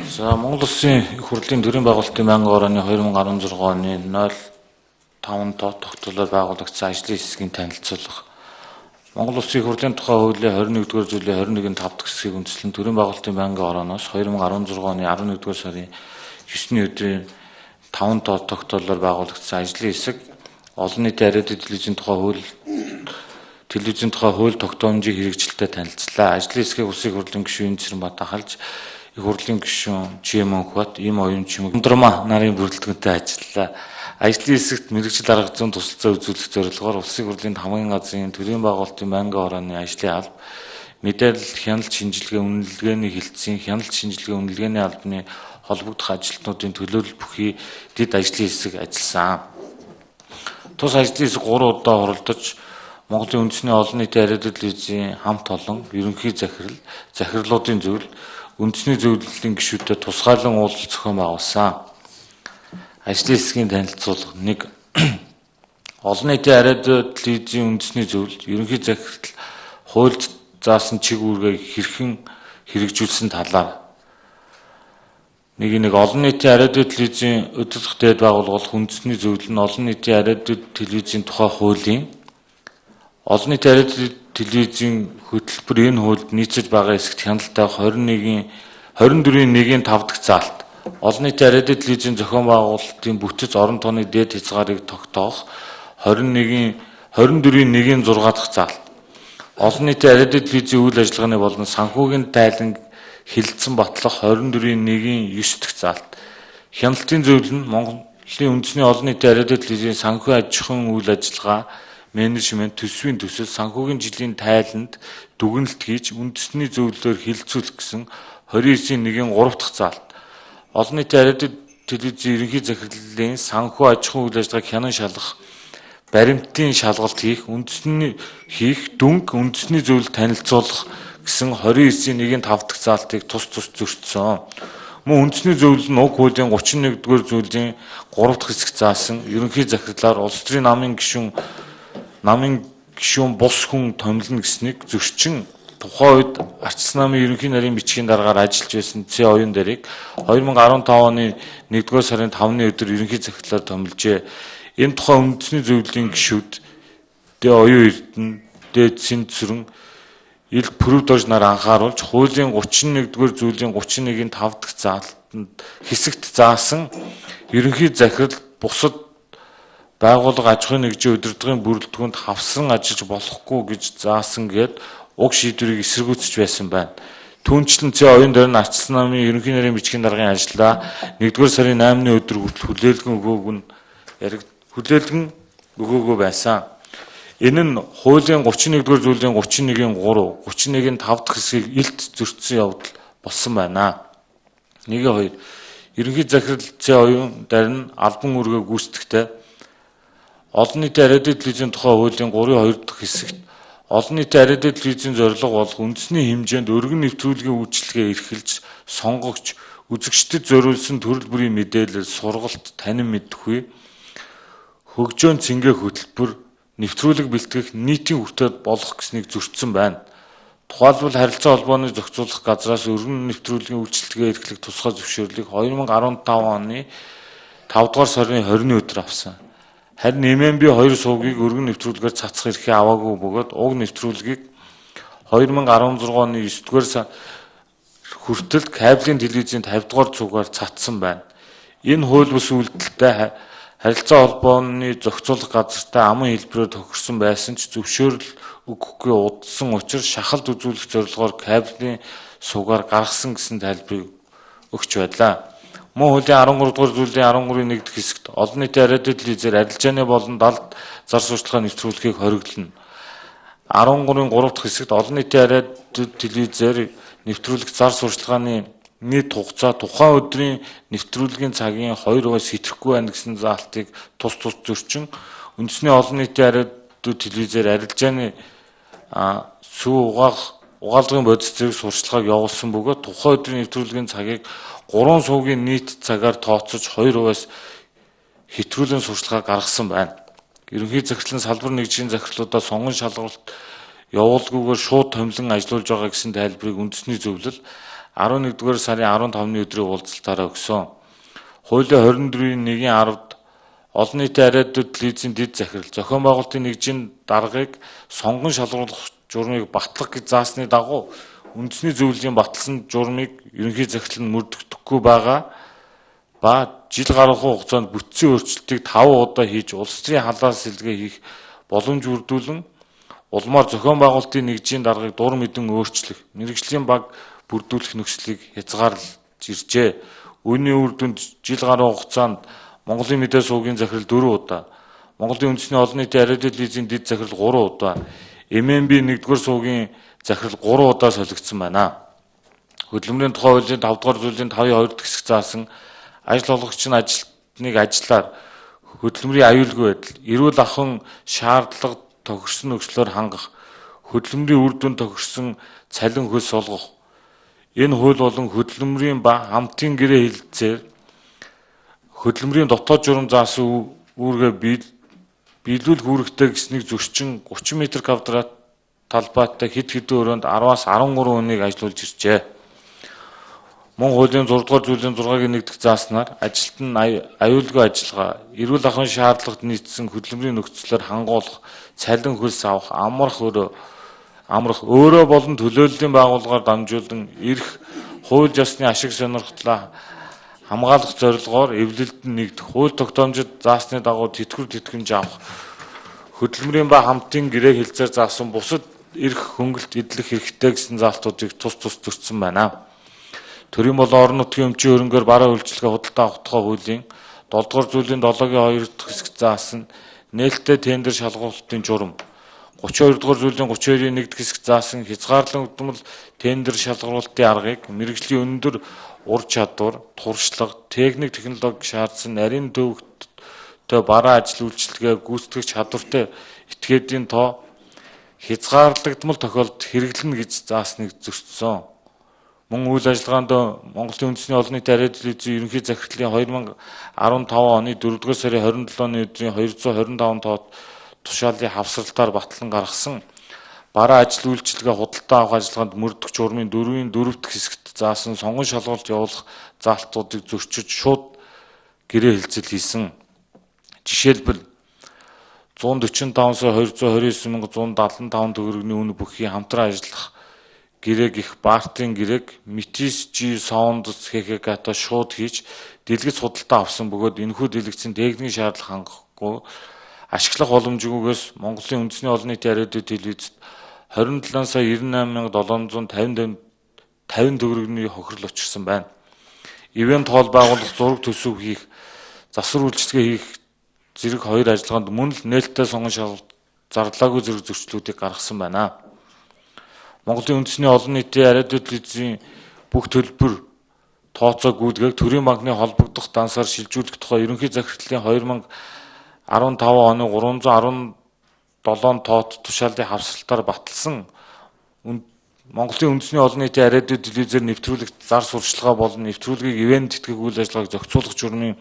За Монгол Улсын их хурлын төрийн байгуулалтын байнгын орооны 2016 оны 05 тогтвороор байгуулагдсан ажлын хэсгийн танилцуулга. Монгол Улсын их хурлын тухай хуулийн 21-р зүйлийн 21-ийн 5 дахь хэсгийг үндэслэн төрийн байгуулалтын байнгын орооноос 2016 оны 11-р сарын 9-ний өдрийн 5 тогтвороор байгуулагдсан ажлын хэсэг олон нийтийн ариун телевизийн тухай хууль тогтоомжийн хэрэгжилтэд танилцлаа. Ажлын хэсгийг Улсын их хурлын гишүүн Цэрэнбат ахалж их хурлын гишүүн Чимөнхбат им оюун чимэг Ундрама нарын бүрэлдэхүүнтэй ажиллалаа. Ажлын хэсэгт мэргэжил арга зүйн тусалцаа үзүүлэх зорилгоор Улсын хурлын хамгийн газрын төрийн байгуулалтын байнгын орооны ажлын алба, мэдээлэл, хяналт шинжилгээ, үнэлгээний хилцэн, хяналт шинжилгээ, үнэлгээний албаны холбогдох ажилтнуудын төлөөлөл бүхий дэд ажлын хэсэг ажилласан. Тус ажлын хэсэг 3 удаа оролдож Монголын үндэсний олон нийтийн ариун телевизийн хамт олон, ерөнхий захирал, захирлуудын зөвлөл, үндэсний зөвлөлийн гишүүдэд тусгайлан уулзалт зохион байгуулсан. Ажлын хэсгийн танилцуулга 1. Олон нийтийн ариун телевизийн үндэсний зөвлөл, ерөнхий захирал хуульд заасан чиг үүргийг хэрхэн хэрэгжүүлсэн талаар. Нэг олон нийтийн ариун телевизийн удирдах дээд байгууллага үндэсний зөвлөл нь олон нийтийн ариун телевизийн тухай хуулийн олон нийтийн ариун телевизийн хөтөлбөр энэ хуульд нийцэж байгаа хэсэгт хяналт авах 24-ийн 1-ийн 5 дахь заалт олон нийтийн ариун телевизийн зохион байгуулалтын бүтэц орон тооны дээд хязгаарыг тогтоох 24-ийн 1-ийн 6 дахь заалт олон нийтийн ариун телевизийн үйл ажиллагааны болон санхүүгийн тайлан хилцэн батлах 24-ийн 1-ийн 9 дахь заалт хяналтын зөвлөл нь Монголын үндэсний олон нийтийн ариун телевизийн санхүү аж ахуйн үйл ажиллагаа менежмент төсвийн төсөл санхүүгийн жилийн тайланд дүгнэлт хийж үндэсний зөвлөлөөр хилцүүлэх гэсэн 29-ийн 1-ийн 3 дахь заалт олон нийтийн ариун телевизийн ерөнхий захирлын санхүү аж ахуйн үйл ажиллагааг хянан шалгах баримтын шалгалт хийх дүнг үндэсний зөвлөлд танилцуулах гэсэн 29-ийн 1-ийн 5 дахь заалтыг тус зөрчсөн. Мөн үндэсний зөвлөл нь уг хуулийн 31-р зүйлийн 3 дахь хэсэг заасан ерөнхий захирлаар улс төрийн намын гишүүн бус хүн томилно гэснийг зөрчин тухайн үед ардчилсан намын ерөнхий нарийн бичгийн дараагаар ажиллаж байсан Ц. Оюун дэрийг 2015 оны 1-р сарын 5-ны өдөр ерөнхий захирлаар томилжээ. Энэ тухайн үндэсний зөвлөлийн гишүүд Д. Оюун Эрдэнэ, Д. Цэнд Сүрэн, Ил Пүрэвдорж нар анхааруулж хуулийн 31-р зүйлийн 31-ийн 5 дахь заалтанд хэсэгт заасан ерөнхий захирал бусад байгууллага аж ахуйн нэгжийн удирдлагын бүрэлдэхүүнд хавсан ажиллаж болохгүй гэж заасан гээд уг шийдвэрийг эсэргүүцэж байсан байна. Түүнчлэн Ц. Оюун дээр нь ардчилсан намын ерөнхий нарийн бичгийн даргын ажлаа 1-р сарын 8-ны өдөр хүртэл хүлээлгэн өгөөгүй байсан. Энэ нь хуулийн 31-р зүйлийн 31-ийн 3, 31-ийн 5 дахь хэсгийг илт зөрчсөн явдал болсон байна. 1-2. Ерөнхий захирал Ц. Оюун дээр нь албан үүргээ гүйцэтгэхдээ олон нийтийн ариун телевизийн тухай хуулийн 3-2 дахь хэсэгт олон нийтийн ариун телевизийн зорилго болох үндэсний хэмжээнд өргөн нэвтрүүлгийн үйлчилгээ эрхэлж, сонгогч, үзэгчдэд зориулсан төрөл бүрийн мэдээлэл, сургалт, танин мэдхгүй, хөгжөөн цэнгээ хөтөлбөр, нэвтрүүлэг бэлтгэх нийтийн хүртээд болох гэснийг зөрчсөн байна. Тухайлбал харилцаа холбооны зохицуулах газраас өргөн нэвтрүүлгийн үйлчилгээ эрхлэх тусгай зөвшөөрлийг 2015 оны 5-р сарын 20-ны өдөр авсан. Харин ММБ 2 суугийг өргөн нэвтрүүлгээр цацах эрхээ аваагүй бөгөөд уг нэвтрүүлгийг 2016 оны 9-р сар хүртэл кабелийн телевизийн 50-р цугаар цацсан байна. Энэ хууль бус үйлдэлтэй харилцаа холбооны зохицуулах газартай аман хэлбэрээр тохирсон байсан ч зөвшөөрөл өгөхгүй удсан учраас шахалт үзүүлэх зорилгоор кабелийн суугаар гаргасан гэсэн тайлбарыг өгч байлаа. Мөн хуулийн 13-р зүйлийн 13-ийн 1 дахь хэсэгт олон нийтийн ариун телевизээр арилжааны болон далд зар сурталчилгаа нэвтрүүлгийг хориглоно. 13-ийн 3 дахь хэсэгт олон нийтийн ариун телевизээр нэвтрүүлэх зар сурталчилгааны нийт хугацаа тухайн өдрийн нэвтрүүлгийн цагийн 2-аас хэтрэхгүй байна гэсэн заалтыг тус зөрчин үндэсний олон нийтийн ариун телевизээр арилжааны угаалгын бодис зэрэг сурталчилгааг явуулсан бөгөөд тухайн өдрийн нэвтрүүлгийн цагийг 3 суугийн нийт цагаар тооцож 2%-аас хэтрүүлэн сурталчилгаа гаргасан байна. Ерөнхий захирлын салбар нэгжийн захирлуудаа сонгон шалгалт явуулгүйгээр шууд томилон ажиллаж байгаа гэсэн тайлбарыг үндэсний зөвлөл 11-р сарын 15-ны өдрийн уулзалтаараа өгсөн. Хуулийн 24-ийн 1-10-д олон нийтийн ариадууд лизийн дэд захирал зохион байгуулалтын нэгжийн даргыг сонгон шалгуулах журмыг батлах гэж заасны дагуу үндэсний зөвлөлийн баталсан журмыг ерөнхий захирал нь мөрдөгдөхгүй байгаа ба жил гаруй хугацаанд бүтцийн өөрчлөлтийг 5 удаа хийж улс төрийн халаалт сэлгээ хийх боломж бүрдүүлэн улмаар зохион байгуулалтын нэгжийн даргыг дур мэдэн өөрчлөх, мэргэжлийн баг бүрдүүлэх нөхцөлийг хязгаарлаж иржээ. Үүний үр дүнд жил гаруй хугацаанд Монголын мэдээ суугийн захирал 4 удаа, Монголын үндэсний олон нийтийн ариадууд лизийн дэд захирал 3 удаа, МНБ 1-р суугийн захирал 3 удаа солигдсон байна. Хөдөлмөрийн тухай хуулийн 5-р зүйлийн 5-2 дахь хэсэг заасан ажил олгогч нь ажилтныг ажиллаар хөдөлмөрийн аюулгүй байдал, эрүүл ахуйн шаардлага тохирсон нөхцлөөр хангах, хөдөлмөрийн үр дүнд тохирсон цалин хөлс олгох. Энэ хууль болон хөдөлмөрийн ба хамтын гэрээ хэлэлцээр хөдөлмөрийн дотоод журам заасан үүргээ биелүүлэх үүрэгтэй гэснийг зөрчин 30 м2 талбайтай хэд хэдэн өрөөнд 10-аас 13 хүнийг ажилуулж иржээ. Мөн хуулийн 6-р зүйлийн 6-гийн 1 дахь зааснаар ажилт нь аюулгүй ажиллагаа, эрүүл ахуйн шаардлагад нийцсэн хөдөлмөрийн нөхцлөөр хангуулах, цалин хөлс авах, амрах өөрөө болон төлөөллийн байгууллагаар дамжуулан эрх, хууль ёсны ашиг сонирхлоо хамгаалах зорилгоор эвлэлд нь нэгдэх, хууль тогтоомжид заасны дагуу тэтгэврж авах, хөдөлмөрийн ба хамтын гэрээ хэлцээр заасан бусад эрх хөнгөлт эдлэх хэрэгтэй гэсэн заалтуудыг тус зөрчсөн байна. Төрийн болон орон нутгийн өмчийн хөрөнгөөр бараа үйлчлэгээ худалдаа авах тухай хуулийн 7-р зүйлийн 7-гийн 2 дахь хэсэг заасан нээлттэй тендер шалгуулалтын журам, 32-р зүйлийн 32-ийн 1 дахь хэсэг заасан хязгаарлагдмал тендер шалгуулалтын аргыг мэргэжлийн өндөр ур чадвар, туршлага, техник технологи шаардсан нарийн төвөгтэй бараа ажил үйлчилгээ гүйцэтгэх чадвартай этгээдийн тоо хязгаарлагдмал тохиолдолд хэрэглэнэ гэж заасныг зөрчсөн. Мөн үйл ажиллагаанд Монголын үндэсний олон нийтийн ариадууд лизийн ерөнхий захирлын 2015 оны 4-р сарын 27-ны өдрийн 225 тоод тушаалын хавсралтаар батлан гаргасан бараа ажил үйлчилгээ худалдаа авах ажиллагаанд мөрдөх журмын 4-ийн 4 дахь хэсэгт заасан сонгон шалгуулалт явуулах заалтуудыг зөрчиж шууд гэрээ хэлцэл хийсэн. Жишээлбэл 145 сая 229,175 төгрөгийн үнэ бүхий хамтран ажиллах гэрээ гих Баартын гэрээг Metis G Sounds ХХК-та шууд хийж дэлгэц худалдаа авсан бөгөөд энэхүү дэлгэцийн техникийн шаардлага хангахгүй ашиглах боломжгүйгээс Монголын үндэсний олон нийтийн ариадууд телевизэд 27 сая 98,750 төгрөгийн хохирол учирсан байна. Ивент хоол байгуулах, зураг төсөв хийх, засвар үйлчилгээ хийх зэрэг 2 ажиллагаанд мөн л нээлттэй сонгон шалгалт зарлаагүй зэрэг зөрчлүүдийг гаргасан байна. Монголын үндэсний олон нийтийн ариадууд лизийн бүх төлбөр тооцоо гүйдгээг Төрийн банкны холбогдох дансаар шилжүүлэх тухай ерөнхий захирлын 2015 оны 317 тоот тушаалын хавсралтаар баталсан Монголын үндэсний олон нийтийн ариадууд телевизээр нэвтрүүлэгт зар сурталчилгаа болон нэвтрүүлгийг ивент тэтгэх үйл ажиллагааг зохицуулах журмын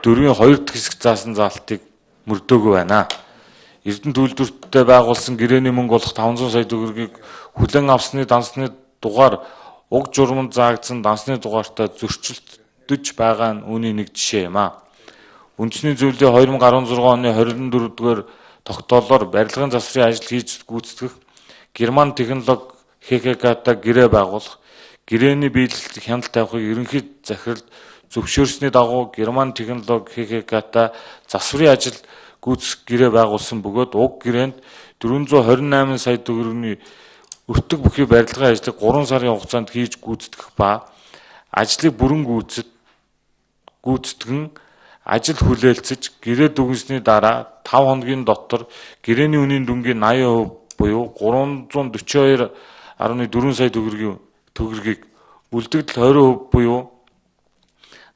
4-ийн 2 дахь хэсэг заасан заалтыг мөрдөөгүй байна. Эрдэнэт үйлдвэрттэй байгуулсан гэрээний мөнгө болох 500 сая төгрөгийг хүлээн авсны дансны дугаар уг журманд заагдсан дансны дугаартай зөрчилдөж байгаа нь үүний нэг жишээ юм а. Үндэсний зөвлөлийн 2016 оны 24-р тогтоолоор барилгын засварын ажил хийж гүйцэтгэх Герман технологи ХХК-та гэрээ байгуулах, гэрээний биелэлтийг хяналт тавихыг ерөнхий захирал зөвшөөрсний дагуу Герман технологи ХХК-та засварын ажил гүйцэх гэрээ байгуулсан бөгөөд уг гэрээнд 428 сая төгрөгийн өртөг бүхий барилгын ажлыг 3 сарын хугацаанд хийж гүйцэтгэх ба ажлыг бүрэн гүйцэтгэн ажил хүлээлцэж гэрээ дүгнсний дараа 5 хоногийн дотор гэрээний үнийн дүнгийн 80% буюу 342.4 сая төгрөгийг үлдэгдэл 20% буюу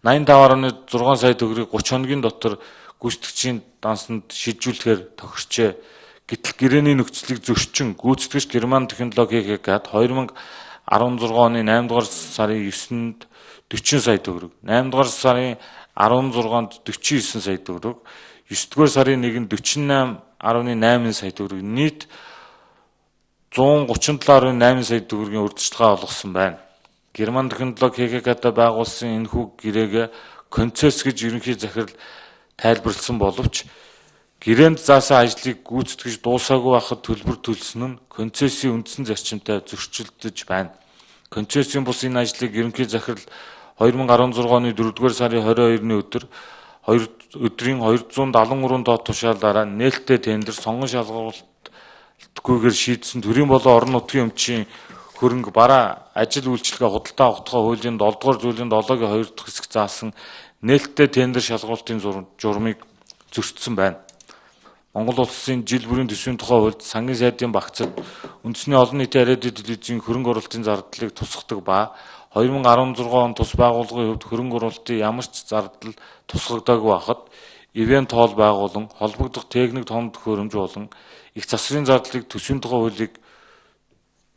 85.6 сая төгрөгийг 30 хоногийн дотор гүйцэтгэгчийн дансанд шилжүүлэхээр тохирчээ. Гэтэл гэрээний нөхцөлийг зөрчин гүйцэтгэгч Герман технологи ХХК-д 2016 оны 8-р сарын 9-нд 40 сая төгрөг, 8-р сарын 16-нд 49 сая төгрөг, 9-р сарын 1-нд 48.8 сая төгрөг, нийт 137.8 сая төгрөгийн урьдчилгаа олгосон байна. Герман технологи ХГК-д байгуулсан энэхүү гэрээгээ концесс гэж ерөнхий захирал тайлбарлсан боловч гэрээнд заасан ажлыг гүйцэтгэж дуусаагүй байхад төлбөр төлсөн нь концессийн үндсэн зарчимтай зөрчилдөж байна. Концессийн бус энэ ажлыг ерөнхий захирал 2016 оны 4-р сарын 22-ны өдрийн 273 доод тушаалаараа нээлттэй тендер сонгон шалгалтгүйгээр шийдсэн төрийн болон орон нутгийн өмчийн хөрөнгө бараа ажил үйлчилгээ худалдаа авах тухай хуулийн 7-р зүйлийн 7-гийн 2 дахь хэсэг заасан нээлттэй тендер шалгуултын журмыг зөрчсөн байна. Монгол улсын жил бүрийн төсвийн тухай хуульд сангийн сайдын багцад үндэсний олон нийтийн ариадын телевизийн хөрөнгө оруулалтын зардлыг тусгадаг ба 2016 он тус байгууллагын хувьд хөрөнгө оруулалтын ямар ч зардал тусгагдаагүй байхад ивент хоол байгуулан холбогдох техник томд төхөөрөмж болон их засварын зардлыг төсвийн тухай хуулийг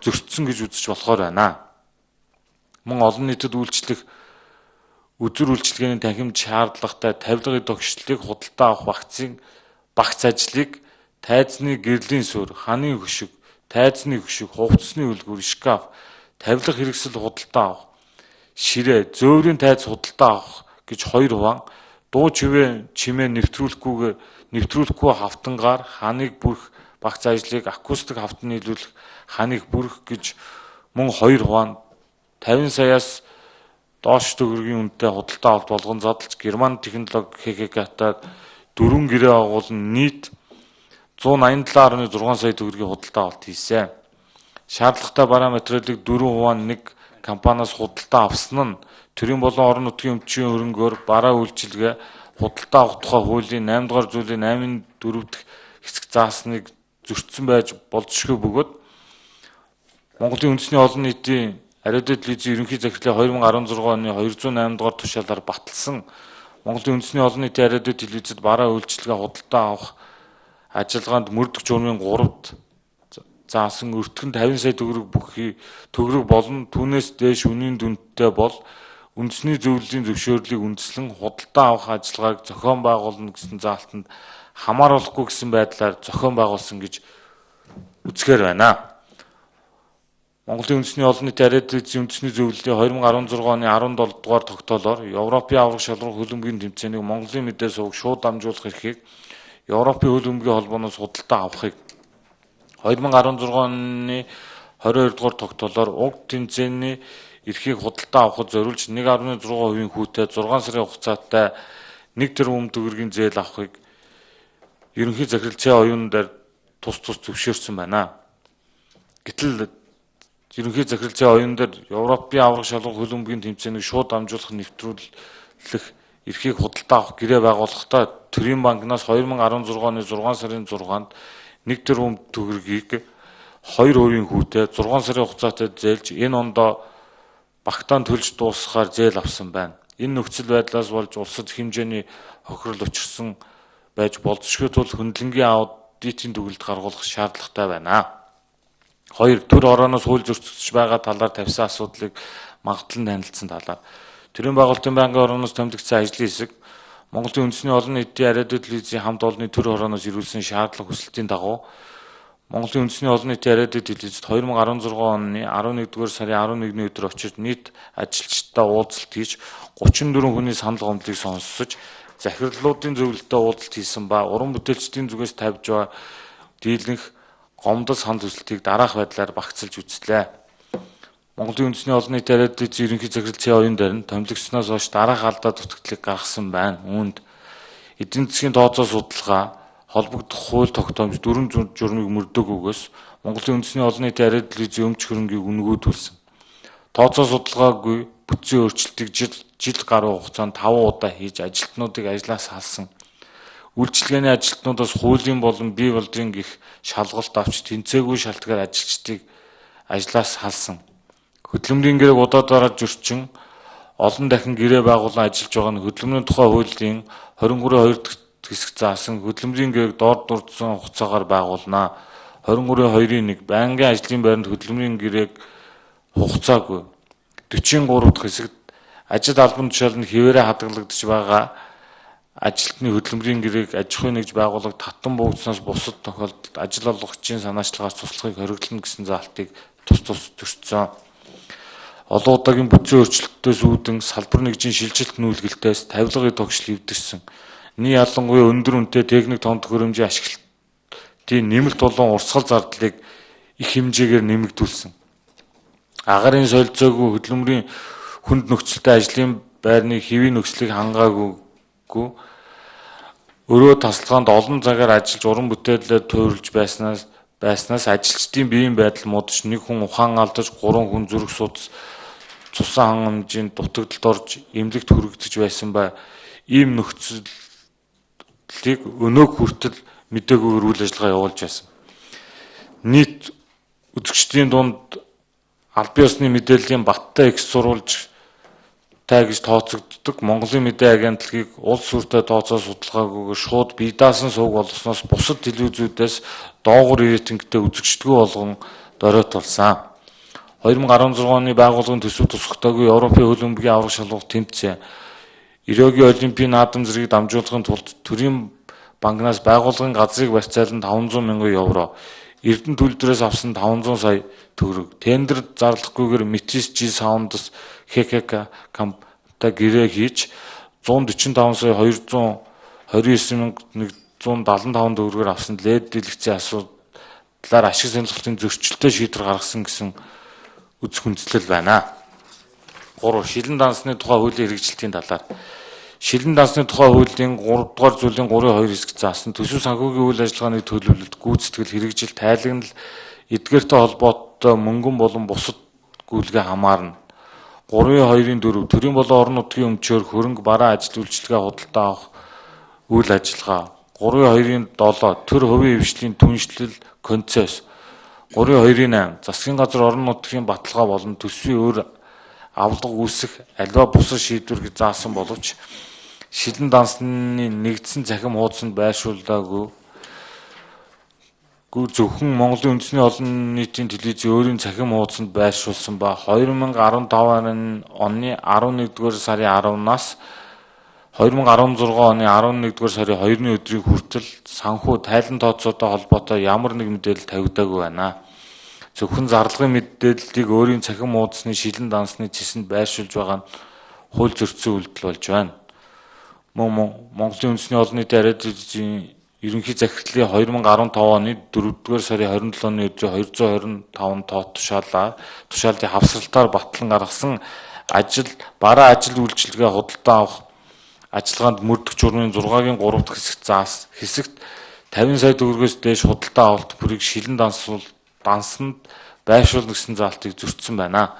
зөрчсөн гэж үзэж болохоор байна. Мөн олон нийтэд үйлчлэх үзүр үйлчилгээний танхимд шаардлагатай тавилга тогтчлыг худалдаа авах багц ажлыг тайзны гэрлийн суурь, ханы хөшиг, тайзны хөшиг, хувцсны үлгэр, шкаф, тавилга хэрэгсэл худалдаа авах, ширээ, зөөврийн тайз худалдаа авах гэж 2 хуваан, дуу чимээ нэвтрүүлэхгүй хавтангаар ханыг бүрэх багц ажлыг акустик хавтан нийлүүлэх ханыг бүрэх гэж мөн 2 хуваан 50 саяас доош төгрөгийн үнэтэй худалдаа авалт болгон задлж Герман технологи ХГК-д 4 гэрээ агуулan нийт 187.6 сая төгрөгийн худалдаа авалт хийсэн. Шаардлагатай бараа материалыг 4 хуваан 1 компаниас худалдаа авсан нь төрийн болон орон нутгийн өмчийн хөрөнгөөр бараа үйлчилгээ худалдаа авах тухай хуулийн 8 дугаар зүйлийн 8-ын 4 дахь хэсэг заасныг зөрчсөн байж болзошгүй бөгөөд Монголын үндэсний олон нийтийн ариадын телевизийн ерөнхий захирлын 2016 оны 208 дугаар тушаалаар баталсан Монголын үндэсний олон нийтийн ариадын телевизэд бараа үйлчилгээ худалдаа авах ажиллагаанд мөрдөх журмын 3-д заасан өртгөн 50 сая төгрөг болон түүнээс дээш үнийн дүнтэй бол үндэсний зөвлөлийн зөвшөөрлийг үндэслэн худалдаа авах ажиллагааг зохион байгуулна гэсэн заалтанд хамааруулахгүй гэсэн байдлаар зохион байгуулсан гэж үзэхээр байна. Монголын үндэсний олон нийтийн ариадын телевизийн үндэсний зөвлөлийн 2016 оны 17 дугаар тогтоолоор Европын аврах шалрах хөлбөмбөгийн тэмцээнийг Монголын мэдээ суваг шууд дамжуулах эрхийг Европын хөлбөмбөгийн холбооноос худалдаа авахыг 2016 оны 22 дугаар тогтоолоор уг тэмцээний эрхийг худалдаа авахд зориулж 1.6% хүүтэй 6 сарын хугацаатай 1 тэрбум төгрөгийн зээл авахыг ерөнхий захирал цэ оюун дээр тус зөвшөөрсөн байна. Гэтэл ерөнхий захирал цэ оюун дээр Европын аврах шалгах хөлбөмбөгийн тэмцээнийг шууд дамжуулах нэвтрүүлэх эрхийг худалдаа авах гэрээ байгуулахдаа Төрийн банкнаас 2016 оны 6 сарын 6-нд 1 тэрбум төгрөгийг 2% хүүтэй 6 сарын хугацаатай зээлж энэ ондоо багтаан төлж дуусгахаар зээл авсан байна. Энэ нөхцөл байдлаас болж улсад хэмжээний хохирол учирсан байж болзошгүй тул хөндлөнгийн аудитын төгөлд гаргуулах шаардлагатай байна. 2. Төр орооноос хууль зөрчигдөж байгаа талаар тавьсан асуудлыг магадлан танилцсан талаар. Төрийн байгуулалтын байнгын орооноос томилогдсон ажлын хэсэг Монголын үндэсний олон нийтийн ариадын телевизийн хамт олонны төр орооноос ирүүлсэн шаардлага хүсэлтийн дагуу Монголын үндэсний олон нийтийн ариадын телевизэд 2016 оны 11-р сарын 11-ний өдөр очиж нийт ажилчдаа уулзалт хийж 34 хүний санал гомдлыг сонсож захирлуудын зөвлөлтөд уулзалт хийсэн ба уран бүтээлчдийн зүгээс тавьж байгаа дийлэнх гомдол санал хүсэлтийг дараах байдлаар багцлж үзлээ. Монголын үндэсний олон нийтийн ариадын телевизийн ерөнхий захирал цэ оюун дээр нь томилогдсноос хойш дараах алдаа дутагдлыг гаргасан байна. Үүнд эдийн засгийн тооцоо судалгаа, холбогдох хууль тогтоомж 4 журмыг мөрдөггүйгээс Монголын үндэсний олон нийтийн ариадын телевизийн өмч хөрөнгийг үнгүүдүүлсэн. Тооцоо судалгаагүй бүтцийн өөрчлөлтийг жил гаруй хугацаанд 5 удаа хийж ажилтнуудыг ажлаас халсан. Үйлчилгээний ажилтнуудаас хуулийн болон бие болдрын гих шалгалт авч тэнцээгүй шалтгаар ажилчдыг ажлаас халсан. Хөдөлмөрийн гэрээг удаадараа зөрчин олон дахин гэрээ байгуулан ажиллаж байгаа нь хөдөлмөрийн тухай хуулийн 23-ийн 2 дахь хэсэг заасан хөдөлмөрийн гэрээг доор дурдсан хугацаагаар байгуулнаа. 23-ийн 2-ийн 1 байнгын ажлын байранд хөдөлмөрийн гэрээг хугацаагүй 43 дахь хэсэгт ажил албан тушаалд хിവэрэ хадгалагдаж байгаа ажилтны хөдөлмөрийн гэрээг аж ахуйн нэгж байгууллага татан буугдсанаас бусад тохиолдолд ажил олгогчийн санаачлагаас туслахыг хориглоно гэсэн заалтыг тус зөрчсөн. олон удаагийн бүтцийн өөрчлөлтөөс үүдэн салбар нэгжийн шилжилт нүүлгэлтээс тавилгын тогтшил эвдэрсэн. Нэг ялангуяа өндөр үнэтэй техник тоног төхөөрөмжийн ашиглалтын нэмэлт болон урсгал зардлыг их хэмжээгээр нэмэгдүүлсэн. Агарын солилцоогүй хөдөлмөрийн хүнд нөхцөлтэй ажлын байрны хэвийн нөхцөлийг хангаагүй өрөө тасалгаанд олон цагаар ажиллаж уран бүтээлээр туйрлж байснаас ажилчдын биеийн байдал муудаж нэг хүн ухаан алдаж 3 хүн зүрх судас цусан хангамжийн дутагдалд орж эмнэлэгт хүргэгдэж байсан ба ийм нөхцөлийг өнөөг хүртэл мэдээгүйгээр үйл ажиллагаа явуулж байсан. Нийт үзэгчдийн дунд албан ёсны мэдээллийн баттай их сурвалж тай гэж тооцогддог Монголын мэдээ агентлагийг улс сүртэй тооцоо судалгаагүйгээр шууд бие даасан сууг болгосноос бусад телевизүүдээс доогуур рейтингтэй үзэгчдгүй болгон доройтулсан. 2016 оны байгууллагын төсөв тусгалтаагүй Европын хөлбөмбөгийн аврах шалгуур тэмцээн Ирөөгийн Олимпийн наадам зэргийг дамжуулахын тулд төрийн банкнаас байгууллагын газрыг барьцаалан 500 мянган евро, Эрдэнэ төлбөрөөс авсан 500 сая төгрөг, тендер зарлахгүйгээр Metis G Sound-с ХКК компанитай гэрээ хийж 145 сая 229,175 төгрөгөөр авсан LED дэлгэцийн асуудлаар ашиг сонирхлын зөрчилтэй шийдвэр гаргасан гэсэн үз хүндэслэл байна. 3. Шилэн дансны тухай хуулийн хэрэгжилтийн талаар. Шилэн дансны тухай хуулийн 3 дугаар зүйлийн 3-2 хэсэг заасан төсөв санхүүгийн үйл ажиллагааны төлөвлөлт, гүйцэтгэл, хэрэгжил, тайлагнал, эдгээртэй холбоотой мөнгөн болон бусад гүйлгээ хамаарна. 3-2-4 төрийн болон орон нутгийн өмчөөр хөрөнгө бараа ажил үйлчилгээ худалдаа авах үйл ажиллагаа. 3-2-7 төр хувийн хвшлийн түншлэл концесс. 3-2-8 засгийн газар орон нутгийн баталгаа болон төсвийн өөр авлага үүсэх аливаа бусад шийдвэр гэж заасан боловч шилэн дансны нэгдсэн цахим хуудсанд байршуулаагүй зөвхөн Монголын үндэсний олон нийтийн телевизийн өөрийн цахим хуудсанд байршуулсан ба 2015 оны 11-р сарын 10-наас 2016 оны 11-р сарын 2-ны өдрийг хүртэл санхүү тайлан тооцоотой холбоотой ямар нэг мэдээлэл тавигдаагүй байна. Зөвхөн зарлагын мэдээллийг өөрийн цахим хуудасны шилэн дансны цэсэнд байршуулж байгаа нь хууль зөрчсөн үйлдэл болж байна. Монголын үндэсний олон нийтийн ариун телевизийн ерөнхий захирлын 2015 оны 4-р сарын 27-ны өдрийн 225 тушаалын хавсралтаар батлан гаргасан бараа ажил үйлчилгээ худалдаа авах ажиллагаанд мөрдөх журмын 6-гийн 3 дахь хэсэгт 50 сая төгрөгөөс дээш худалдаа авалт бүрийг шилэн дансанд байршуулна гэсэн заалтыг зөрчсөн байна.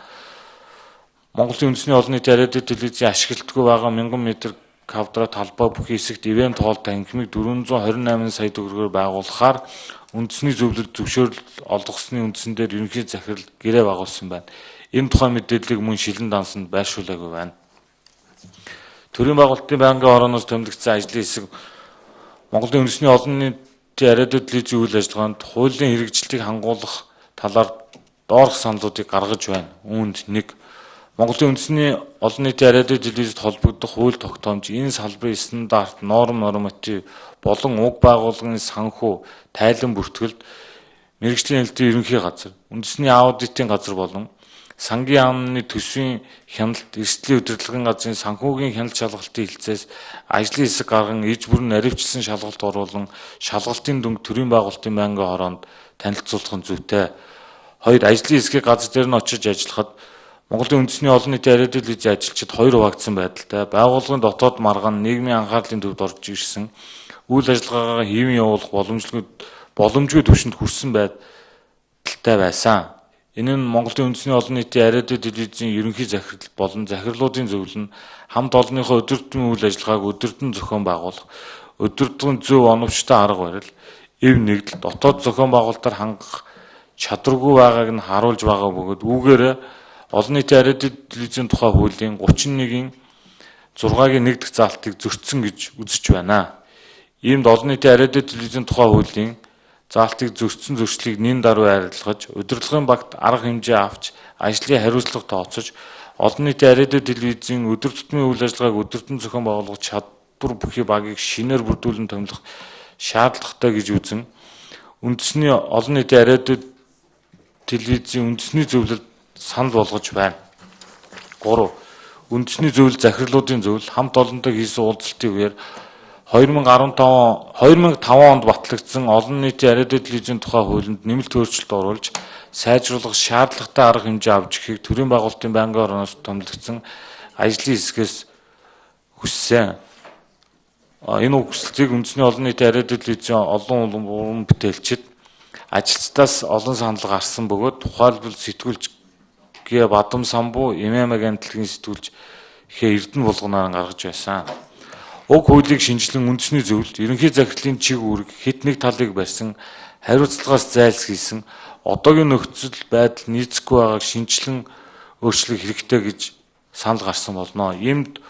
Монголын үндэсний олон нийтийн ариун телевизийн ашиглалтгүй байгаа 1000 м квадрат талбай бүхий хэсэгт ивент хоол танхимыг 428 сая төгрөгөөр байгуулахаар үндэсний зөвлөлд зөвшөөрөл олгосны үндсэн дээр ерөнхий захирал гэрээ байгуулсан байна. Энэ тухайн мэдээллийг мөн шилэн дансанд байршуулаагүй байна. Төрийн байгуулалтын байнгын орооноос томилогдсон ажлын хэсэг Монголын үндэсний олон нийтийн ариун телевизийн үйл ажиллагаанд хуулийн хэрэгжилтийг хангуулах талаар доорх саналуудыг гаргаж байна. Үүнд 1. Монголын үндэсний олон нийтийн ариун телевизэд холбогдох хууль тогтоомж, энэ салбарын стандарт, норматив болон уг байгууллагын санхүү, тайлан бүртгэлд мэргэжлийн хэлтийн ерөнхий газар, үндэсний аудитын газар болон сангийн яамны төсвийн хяналт, эрсдлийн удирдлагын газрын санхүүгийн хяналт шалгалтын хэлцээс ажлын хэсэг гарган иж бүрэн наривчлсан шалгалт оруулан шалгалтын дүнг төрийн байгуулалтын байнгын хороонд танилцуулах нь зүйтэй. 2. Ажлын хэсгийг газар дээр нь очиж ажиллахад Монголын үндэсний олон нийтийн ариун телевизийн ажилчид 2 хуваагдсан байдалтай байгууллагын дотоод маргаан нийгмийн анхаарлын төвд орж ирсэн үйл ажиллагаагаа хийвэн явуулах боломжгүй түвшинд хүрсэн байдалтай байсан. Энэ нь Монголын үндэсний олон нийтийн ариун телевизийн ерөнхий захирал болон захирлуудын зөвлөл нь хамт олонныхоо өдөртмөн үйл ажиллагааг өдөртөн зохион байгуулах, өдөртгөн зөв оновчтой арга барил, эв нэгдэл, дотоод зохион байгуулалтаар хангах чадваргүй байгааг нь харуулж байгаа бөгөөд үүгээрээ олон нийтийн ариун телевизийн тухай хуулийн 31-ийн 6-гийн 1 дахь заалтыг зөрчсөн гэж үзэж байна. Иймд олон нийтийн ариун телевизийн тухай хуулийн заалтыг зөрчсөн зөрчлийг нэн даруй арилгаж, удирдлагын багт арга хэмжээ авч, ажлын хариуцлага тооцож, олон нийтийн ариун телевизийн өдөр тутмын үйл ажиллагааг өдөртөн зохион байгуулах чадвар бүхий багийг шинээр бүрдүүлэн томилох шаардлагатай гэж үзэн, үндэсний олон нийтийн ариун телевизийн үндэсний зөвлөлд санал болгож байна. 3. Үндэсний зөвлөл захирлуудын зөвлөл хамт олонтой хийсэн уулзалтын үеэр 2005 онд батлагдсан олон нийтийн ариун телевизийн тухай хуулинд нэмэлт өөрчлөлт оруулж сайжруулах шаардлагатай арга хэмжээ авч ихийг төрийн байгуулалтын байнгын орноос томилогдсон ажлын хэсгээс хүссэн. Энэ хүсэлтийг үндэсний олон нийтийн ариун телевизийн олон уран бүтээлчид ажилчдаас олон санал гарсан бөгөөд тухайлбал сэтгүүлч Бадам самбуу Эмээмэг амтлагийн сэтгүүлч Эрдэнэ булганаар гаргаж байсан. Уг хуулийг шинжилэн үндэсний зөвлөлд ерөнхий захирлын чиг үүрэг хэд нэг талыг барьсан хариуцлагаас зайлсхийсэн одоогийн нөхцөл байдал нийцэхгүй байгааг шинжилэн өөрчлөх хэрэгтэй гэж санал гарсан болно. Иймд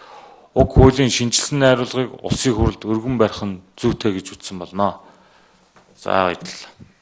уг хуулийн шинжилсэн найруулгыг улсын хурлд өргөн барих нь зүйтэй гэж үзсэн болно. За баярлалаа.